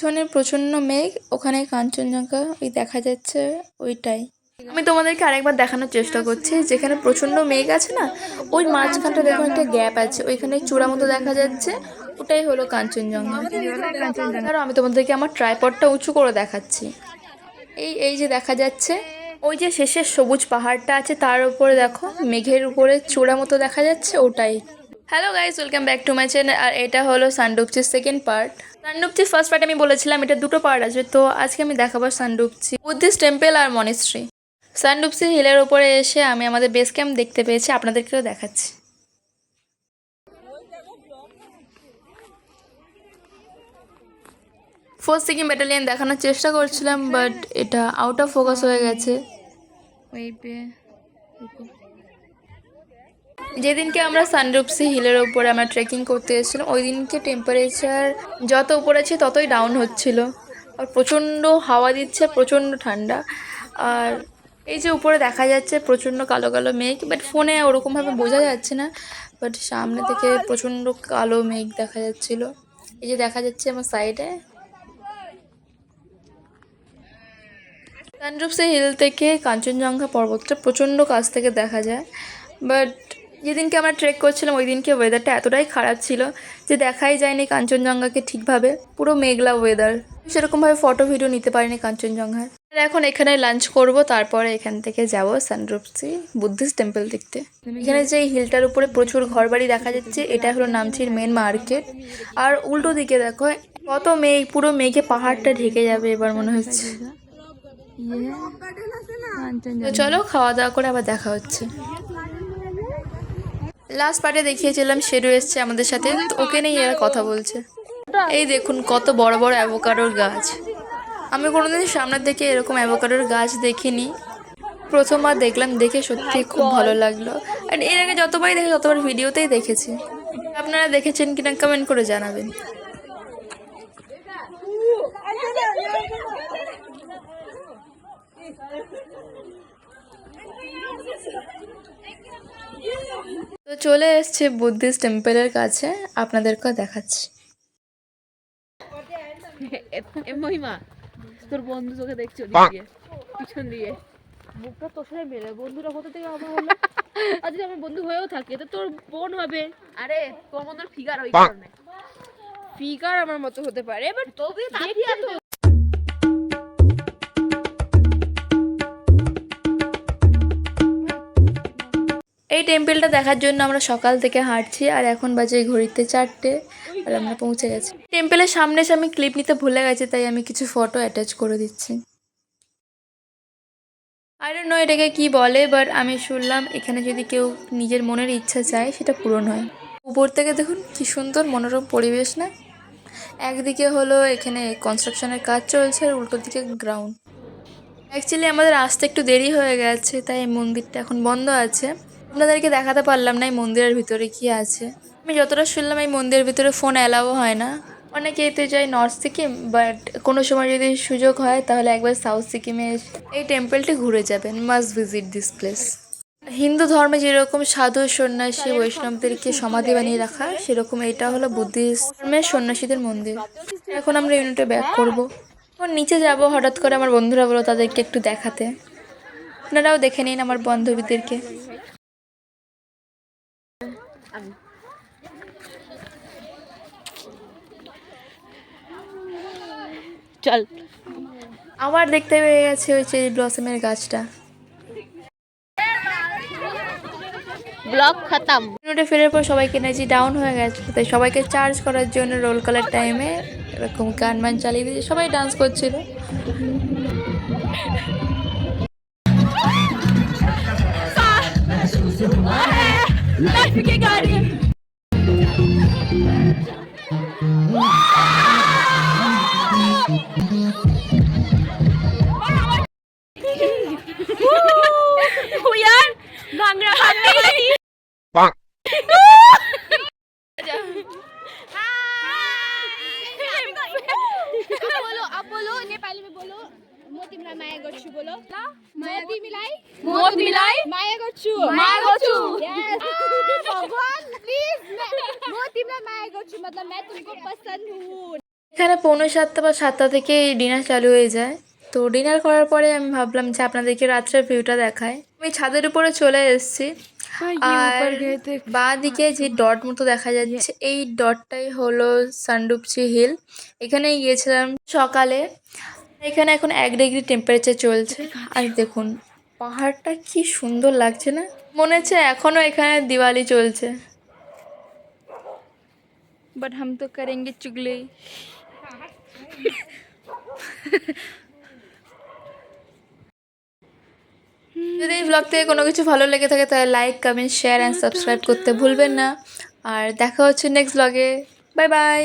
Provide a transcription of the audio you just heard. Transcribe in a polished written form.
পিছনে প্রচণ্ড মেঘ, ওখানে কাঞ্চনজঙ্ঘা ওই দেখা যাচ্ছে, ওইটাই। আমি তোমাদেরকে আরেকবার দেখানোর চেষ্টা করছি, যেখানে প্রচণ্ড মেঘ আছে না, ওই মাঝখানটা দেখো একটা গ্যাপ আছে, ওইখানে চূড়া মতো দেখা যাচ্ছে, ওটাই হলো কাঞ্চনজঙ্ঘা। ধরো আমি তোমাদেরকে আমার ট্রাইপডটা উঁচু করে দেখাচ্ছি। এই যে দেখা যাচ্ছে, ওই যে শেষের সবুজ পাহাড়টা আছে, তার উপরে দেখো মেঘের উপরে চূড়া মতো দেখা যাচ্ছে, ওটাই। Hello guys, welcome back to my channel. আর এটা হলো সানডুপচির সেকেন্ড পার্ট। সানডুপচির ফার্স্ট পার্ট আমি বলেছিলাম এটা দুটো পার্ট আছে, তো আজকে আমি দেখাবো সানডুপচি বুদ্ধিস্ট টেম্পল আর মনেস্ট্রি। সানডুপচি হিলের উপরে এসে আমি আমাদের বেস ক্যাম্প দেখতে পেয়েছি, আপনাদেরকেও দেখাচ্ছি। ফোর্থ সিকিম ব্যাটালিয়ন দেখানোর চেষ্টা করছিলাম, বাট এটা আউট অফ ফোকাস হয়ে গেছে। যেদিনকে আমরা সানডুপসি হিলের উপরে আমরা ট্রেকিং করতে এসেছিলাম, ওই দিনকে টেম্পারেচার যত উপরে আছে ততই ডাউন হচ্ছিল, আর প্রচণ্ড হাওয়া দিচ্ছে, প্রচণ্ড ঠান্ডা। আর এই যে উপরে দেখা যাচ্ছে প্রচণ্ড কালো কালো মেঘ, বাট ফোনে ওরকমভাবে বোঝা যাচ্ছে না, বাট সামনে থেকে প্রচণ্ড কালো মেঘ দেখা যাচ্ছিল। এই যে দেখা যাচ্ছে আমার সাইডে। সানডুপসি হিল থেকে কাঞ্চনজঙ্ঘা পর্বতটা প্রচণ্ড কাছ থেকে দেখা যায়, বাট যেদিনকে আমরা ট্রেক করছিলাম ওই দিনকে ওয়েদারটা এতটাই খারাপ ছিল যে দেখাই যায়নি কাঞ্চনজঙ্ঘাকে ঠিকভাবে, পুরো মেঘলা ওয়েদার, সেরকমভাবে ফটো ভিডিও নিতে পারিনি কাঞ্চনজঙ্ঘার। আর এখন এখানে লাঞ্চ করব, তারপরে এখান থেকে যাব সানডুপসি বুদ্ধিস্ট টেম্পল দেখতে। এখানে যে হিলটার উপরে প্রচুর ঘরবাড়ি দেখা যাচ্ছে, এটা হলো নামচির মেন মার্কেট। আর উল্টো দিকে দেখো কত মেঘ, পুরো মেঘে পাহাড়টা ঢেকে যাবে এবার মনে হচ্ছে। তো চলো খাওয়া দাওয়া করে আবার দেখা হচ্ছে। লাস্ট পার্টে দেখিয়েছিলাম শেরু এসছে আমাদের সাথে, তো ওকে নিয়ে এরা কথা বলছে। এই দেখুন কত বড় বড় অ্যাভোকাডোর গাছ, আমি কোনোদিন সামনের দিকে এরকম অ্যাভোকাডোর গাছ দেখিনি, প্রথমবার দেখলাম, দেখে সত্যি খুব ভালো লাগলো। আর এর আগে যতবারই দেখি ততবার ভিডিওতেই দেখেছি, আপনারা দেখেছেন কিনা কমেন্ট করে জানাবেন। তো চলে এসছে বুদ্ধিস্ট টেম্পলের কাছে, আপনাদেরকেও দেখাচ্ছি। মহিমা, তোর বন্ধু তোকে দেখছো পিছন দিয়ে মুখটা তোর সাথে মেলে, বন্ধুরা কোথা থেকে আমার হলো? আর যদি আমার বন্ধু হয়েও থাকে তো তোর বোন হবে। আরে তোর বন্ধুর ফিগার ওই কারণে, ফিগার আমার মতো হতে পারে, বাট তবে এই টেম্পলটা দেখার জন্য আমরা সকাল থেকে হাঁটছি, আর এখন বাজে ঘড়িতে 4টে, আর আমরা পৌঁছে গেছি। টেম্পলের সামনে এসে আমি ক্লিপ নিতে ভুলে গেছি, তাই আমি কিছু ফটো অ্যাটাচ করে দিচ্ছি। আই ডোন্ট নো এটাকে কি বলে, বাট আমি শুনলাম এখানে যদি কেউ নিজের মনের ইচ্ছা চায় সেটা পূরণ হয়। উপর থেকে দেখুন কি সুন্দর মনোরম পরিবেশ না, একদিকে হলো এখানে কনস্ট্রাকশনের কাজ চলছে, আর উল্টো দিকে গ্রাউন্ড। অ্যাকচুয়ালি আমাদের আসতে একটু দেরি হয়ে গেছে, তাই এই মন্দিরটা এখন বন্ধ আছে, আপনাদেরকে দেখাতে পারলাম না এই মন্দিরের ভিতরে কি আছে। আমি যতটা শুনলাম এই মন্দিরের ভিতরে ফোন অ্যালাও হয় না। অনেকে এতে যায় নর্থ সিকিম, বাট কোনো সময় যদি সুযোগ হয় তাহলে একবার সাউথ সিকিমে এই টেম্পলটি ঘুরে যাবেন, must visit this place. Hindu ধর্মে যেরকম সাধু সন্ন্যাসী বৈষ্ণবদেরকে সমাধি বানিয়ে রাখা, সেরকম এটা হলো বুদ্ধিস্ট ধর্মের সন্ন্যাসীদের মন্দির। এখন আমরা ইউনিটে ব্যাক করব, এখন নিচে যাব, হঠাৎ করে আমার বন্ধুরা বলো তাদেরকে একটু দেখাতে, আপনারাও দেখে নিন আমার বান্ধবীদেরকে। চল আবার দেখতে পেয়ে গেছে ওই চেরি ব্লসমের গাছটা। ব্লগ খতম। ইউনিটে ফেরার পর সবাইকে এনার্জি ডাউন হয়ে গেছে, তাই সবাইকে চার্জ করার জন্য রোল কলার টাইমে এরকম গান মান চালিয়ে দিয়ে সবাই ডান্স করছিল। यार भांगड़ा बोलो, अब बोलो नेपाली में बोलो। म तिमीलाई माया गर्छु बोलो ल। म तिमीलाई माया गर्छु। यस भगवान प्लिज, म तिमीलाई माया गर्छु मतलब मैं तुमको पसंद हूँ। এখানে 6:45 বা 7টা থেকে ডিনার চালু হয়ে যায়। তো ডিনার করার পরে আমি ভাবলাম যে আপনাদেরকে রাত্রের ভিউটা দেখাই। আমি ছাদের উপরে চলে এসেছি, আর বাঁ দিকে যে ডট মতো দেখা যাচ্ছে এই ডটটাই হলো সানডুপচি হিল। এখানে গিয়েছিলাম সকালে। এখানে এখন 1 ডিগ্রি টেম্পারেচার চলছে, আর দেখুন পাহাড়টা কি সুন্দর লাগছে না? মনে হচ্ছে এখনো এখানে দিওয়ালি চলছে। বাট হাম তো করেঙ্গে চুগলি। যদি এই ব্লগ থেকে কোনো কিছু ভালো লেগে থাকে তাহলে like, comment, share and subscribe করতে ভুলবেন না। আর দেখা হচ্ছে নেক্সট ব্লগে। Bye bye.